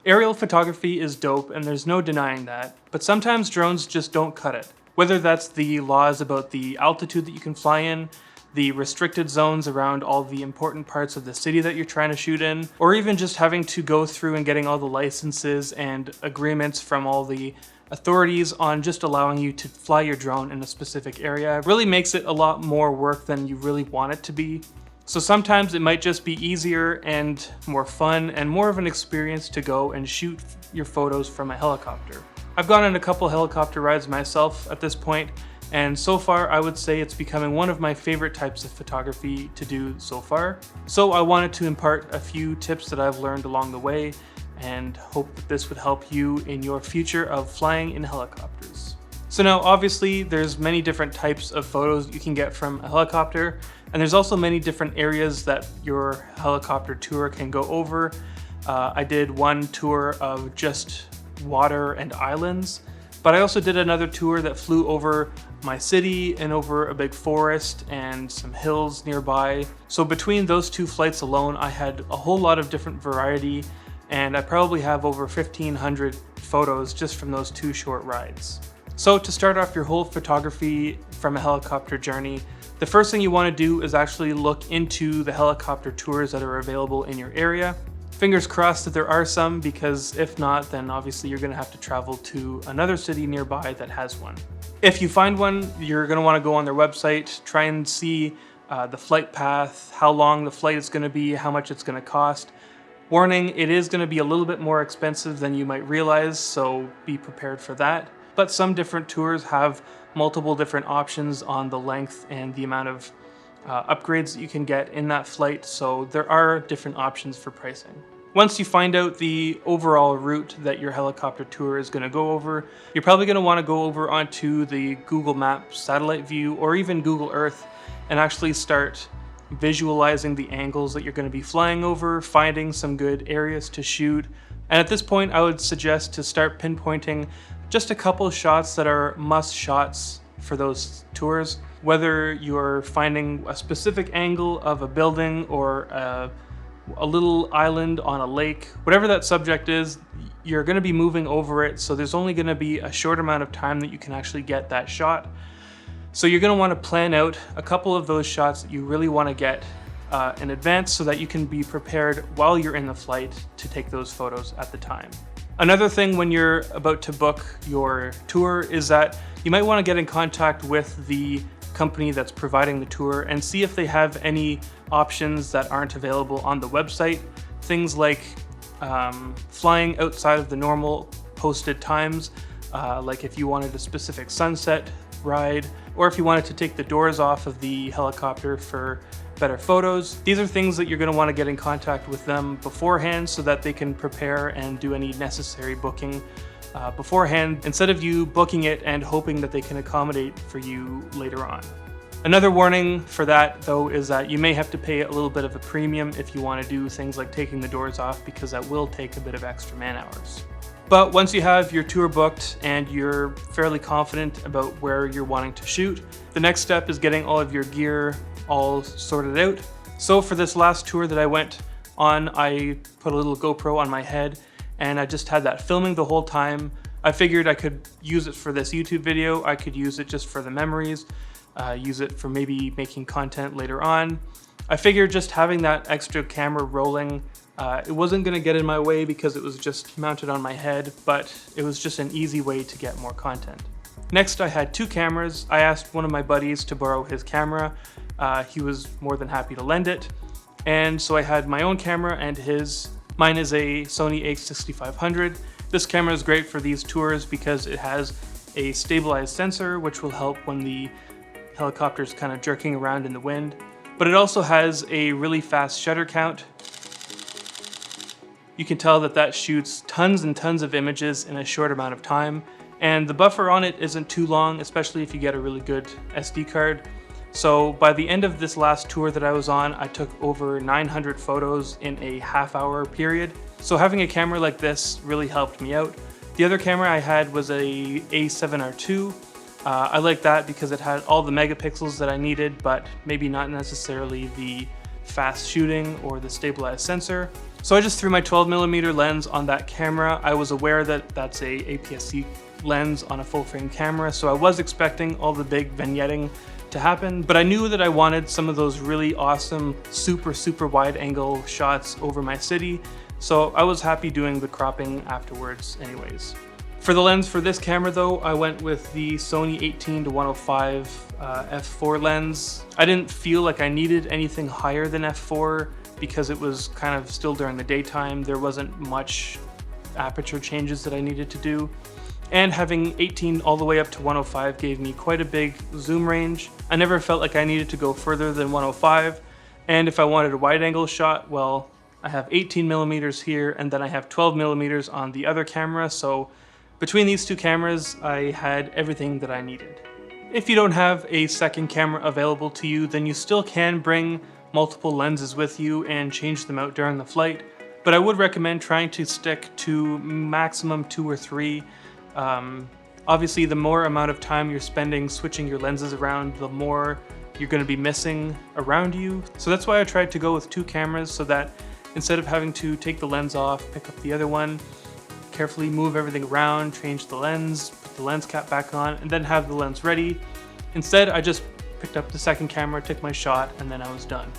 Aerial photography is dope and there's no denying that, but sometimes drones just don't cut it. Whether that's the laws about the altitude that you can fly in, the restricted zones around all the important parts of the city that you're trying to shoot in, or even just having to go through and getting all the licenses and agreements from all the authorities on just allowing you to fly your drone in a specific area really makes it a lot more work than you really want it to be. So sometimes it might just be easier and more fun and more of an experience to go and shoot your photos from a helicopter. I've gone on a couple helicopter rides myself at this point, and so far I would say it's becoming one of my favorite types of photography to do so far. So I wanted to impart a few tips that I've learned along the way and hope that this would help you in your future of flying in helicopters. So now obviously there's many different types of photos you can get from a helicopter, and there's also many different areas that your helicopter tour can go over. I did one tour of just water and islands, but I also did another tour that flew over my city and over a big forest and some hills nearby. So between those two flights alone, I had a whole lot of different variety, and I probably have over 1,500 photos just from those two short rides. So to start off your whole photography from a helicopter journey, the first thing you want to do is actually look into the helicopter tours that are available in your area. Fingers crossed that there are some, because if not, then obviously you're going to have to travel to another city nearby that has one. If you find one, you're going to want to go on their website, try and see the flight path, how long the flight is going to be, how much it's going to cost. Warning, it is going to be a little bit more expensive than you might realize, so be prepared for that. But some different tours have multiple different options on the length and the amount of upgrades that you can get in that flight, so there are different options for pricing. Once you find out the overall route that your helicopter tour is going to go over, you're probably going to want to go over onto the Google Maps satellite view or even Google Earth and actually start visualizing the angles that you're going to be flying over, finding some good areas to shoot. And at this point, I would suggest to start pinpointing just a couple shots that are must shots for those tours. Whether you're finding a specific angle of a building or a little island on a lake, whatever that subject is, you're going to be moving over it, so there's only going to be a short amount of time that you can actually get that shot. So you're going to want to plan out a couple of those shots that you really want to get in advance so that you can be prepared while you're in the flight to take those photos at the time. Another thing when you're about to book your tour is that you might want to get in contact with the company that's providing the tour and see if they have any options that aren't available on the website. Things like flying outside of the normal posted times, like if you wanted a specific sunset ride, or if you wanted to take the doors off of the helicopter for better photos. These are things that you're going to want to get in contact with them beforehand so that they can prepare and do any necessary booking beforehand, instead of you booking it and hoping that they can accommodate for you later on. Another warning for that, though, is that you may have to pay a little bit of a premium if you want to do things like taking the doors off, because that will take a bit of extra man hours. But once you have your tour booked and you're fairly confident about where you're wanting to shoot, the next step is getting all of your gear all sorted out. So for this last tour that I went on, I put a little GoPro on my head and I just had that filming the whole time. I figured I could use it for this YouTube video, I could use it just for the memories, use it for maybe making content later on. I figured just having that extra camera rolling, it wasn't going to get in my way because it was just mounted on my head, but it was just an easy way to get more content. Next, I had two cameras. I asked one of my buddies to borrow his camera. He was more than happy to lend it. And so I had my own camera and his. Mine is a Sony a6500. This camera is great for these tours because it has a stabilized sensor, which will help when the helicopter is kind of jerking around in the wind. But it also has a really fast shutter count. You can tell that that shoots tons and tons of images in a short amount of time. And the buffer on it isn't too long, especially if you get a really good SD card. So by the end of this last tour that I was on, I took over 900 photos in a half-hour period. So having a camera like this really helped me out. The other camera I had was a A7R2. I liked that because it had all the megapixels that I needed, but maybe not necessarily the fast shooting or the stabilized sensor. So I just threw my 12mm lens on that camera. I was aware that that's a APS-C lens on a full frame camera, so I was expecting all the big vignetting to happen, but I knew that I wanted some of those really awesome, super wide angle shots over my city, so I was happy doing the cropping afterwards anyways. For the lens for this camera though, I went with the Sony 18-105 f4 lens. I didn't feel like I needed anything higher than f4 because it was kind of still during the daytime. There wasn't much aperture changes that I needed to do. And having 18 all the way up to 105 gave me quite a big zoom range. I never felt like I needed to go further than 105. And if I wanted a wide angle shot, well, I have 18mm here and then I have 12mm on the other camera. So between these two cameras, I had everything that I needed. If you don't have a second camera available to you, then you still can bring multiple lenses with you and change them out during the flight, but I would recommend trying to stick to maximum 2 or 3. Obviously, the more amount of time you're spending switching your lenses around, the more you're going to be missing around you. So that's why I tried to go with 2 cameras, so that instead of having to take the lens off, pick up the other one, carefully move everything around, change the lens, put the lens cap back on, and then have the lens ready. Instead, I just picked up the second camera, took my shot, and then I was done.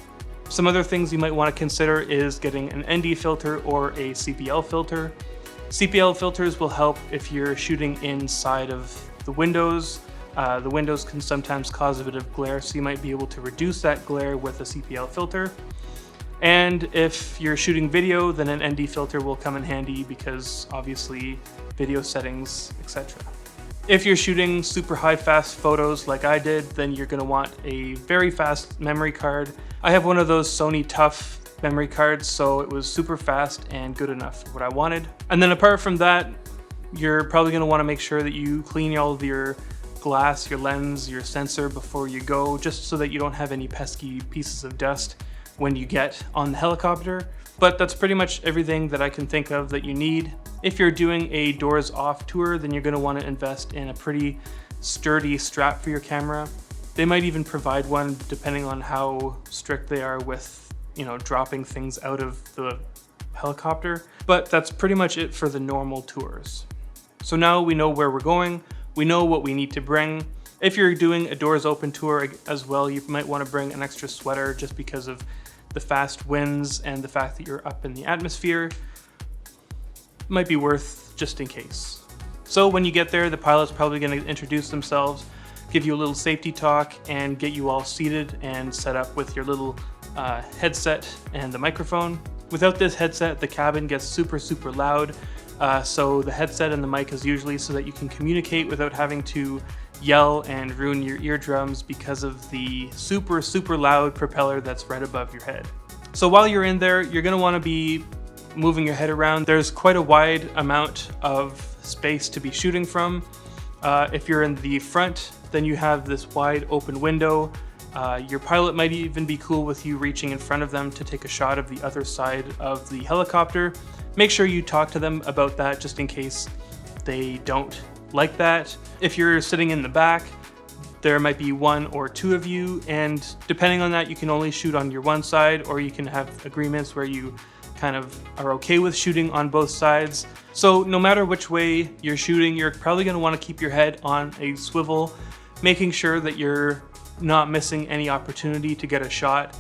Some other things you might want to consider is getting an ND filter or a CPL filter. CPL filters will help if you're shooting inside of the windows. The windows can sometimes cause a bit of glare, so you might be able to reduce that glare with a CPL filter. And if you're shooting video, then an ND filter will come in handy because obviously video settings, etc. If you're shooting super high fast photos like I did, then you're going to want a very fast memory card. I have one of those Sony Tough memory cards, so it was super fast and good enough for what I wanted. And then apart from that, you're probably going to want to make sure that you clean all of your glass, your lens, your sensor before you go, just so that you don't have any pesky pieces of dust when you get on the helicopter. But that's pretty much everything that I can think of that you need. If you're doing a doors off tour, then you're going to want to invest in a pretty sturdy strap for your camera. They might even provide one depending on how strict they are with, dropping things out of the helicopter. But that's pretty much it for the normal tours. So now we know where we're going, we know what we need to bring. If you're doing a doors open tour as well, you might want to bring an extra sweater just because of the fast winds and the fact that you're up in the atmosphere. Might be worth just in case. So when you get there, the pilot's probably going to introduce themselves, give you a little safety talk, and get you all seated and set up with your little headset and the microphone. Without this headset, the cabin gets super loud, so the headset and the mic is usually so that you can communicate without having to yell and ruin your eardrums because of the super loud propeller that's right above your head. So while you're in there, you're going to want to be moving your head around. There's quite a wide amount of space to be shooting from. If you're in the front, then you have this wide open window. Your pilot might even be cool with you reaching in front of them to take a shot of the other side of the helicopter. Make sure you talk to them about that just in case they don't like that. If you're sitting in the back, there might be 1 or 2 of you, and depending on that, you can only shoot on your one side, or you can have agreements where you kind of are okay with shooting on both sides. So no matter which way you're shooting, you're probably going to want to keep your head on a swivel, making sure that you're not missing any opportunity to get a shot.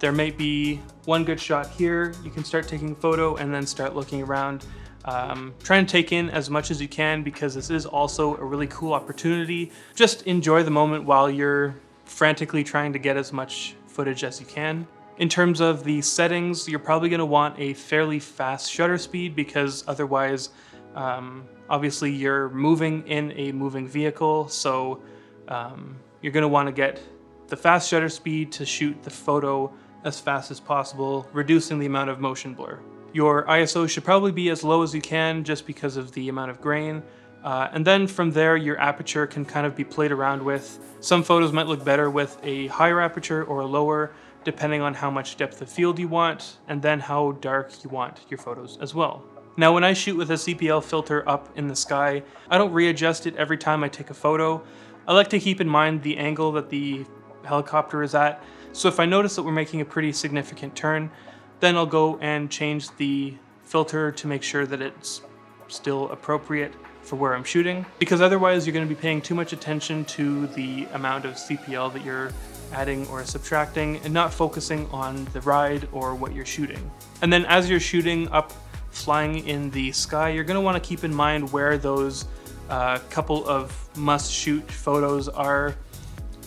There might be one good shot here. You can start taking a photo and then start looking around. Try and take in as much as you can because this is also a really cool opportunity. Just enjoy the moment while you're frantically trying to get as much footage as you can. In terms of the settings, you're probably going to want a fairly fast shutter speed because otherwise, obviously you're moving in a moving vehicle, so you're going to want to get the fast shutter speed to shoot the photo as fast as possible, reducing the amount of motion blur. Your ISO should probably be as low as you can just because of the amount of grain. And then from there, your aperture can kind of be played around with. Some photos might look better with a higher aperture or a lower, depending on how much depth of field you want, and then how dark you want your photos as well. Now, when I shoot with a CPL filter up in the sky, I don't readjust it every time I take a photo. I like to keep in mind the angle that the helicopter is at. So if I notice that we're making a pretty significant turn, Then I'll go and change the filter to make sure that it's still appropriate for where I'm shooting, because otherwise you're going to be paying too much attention to the amount of CPL that you're adding or subtracting and not focusing on the ride or what you're shooting. And then as you're shooting up, flying in the sky, you're going to want to keep in mind where those couple of must-shoot photos are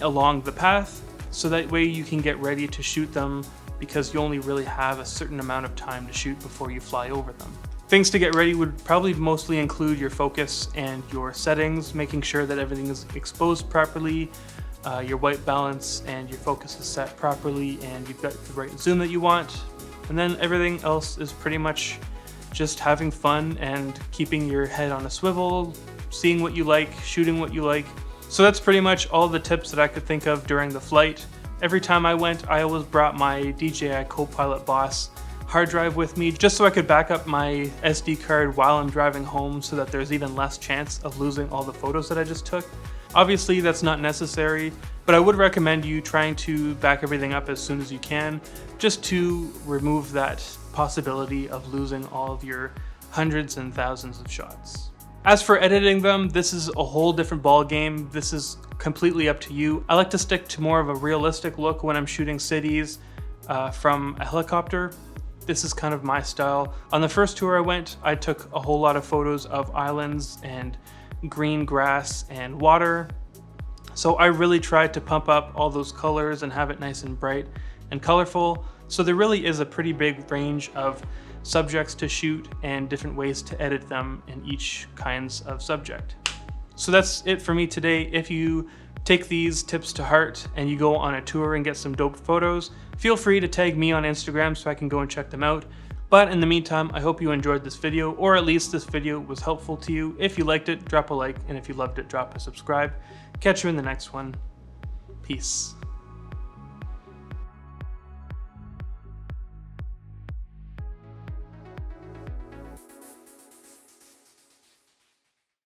along the path, so that way you can get ready to shoot them, because you only really have a certain amount of time to shoot before you fly over them. Things to get ready would probably mostly include your focus and your settings, making sure that everything is exposed properly, your white balance and your focus is set properly, and you've got the right zoom that you want. And then everything else is pretty much just having fun and keeping your head on a swivel, seeing what you like, shooting what you like. So that's pretty much all the tips that I could think of during the flight. Every time I went, I always brought my DJI Copilot Boss hard drive with me, just so I could back up my SD card while I'm driving home, so that there's even less chance of losing all the photos that I just took. Obviously that's not necessary, but I would recommend you trying to back everything up as soon as you can, just to remove that possibility of losing all of your hundreds and thousands of shots. As for editing them, this is a whole different ball game. This is completely up to you. I like to stick to more of a realistic look when I'm shooting cities from a helicopter. This is kind of my style. On the first tour I went, I took a whole lot of photos of islands and green grass and water. So I really tried to pump up all those colors and have it nice and bright and colorful. So there really is a pretty big range of subjects to shoot and different ways to edit them in each kinds of subject. So that's it for me today. If you take these tips to heart and you go on a tour and get some dope photos, feel free to tag me on Instagram so I can go and check them out. But in the meantime, I hope you enjoyed this video, or at least this video was helpful to you. If you liked it, drop a like, and if you loved it, drop a subscribe. Catch you in the next one. Peace.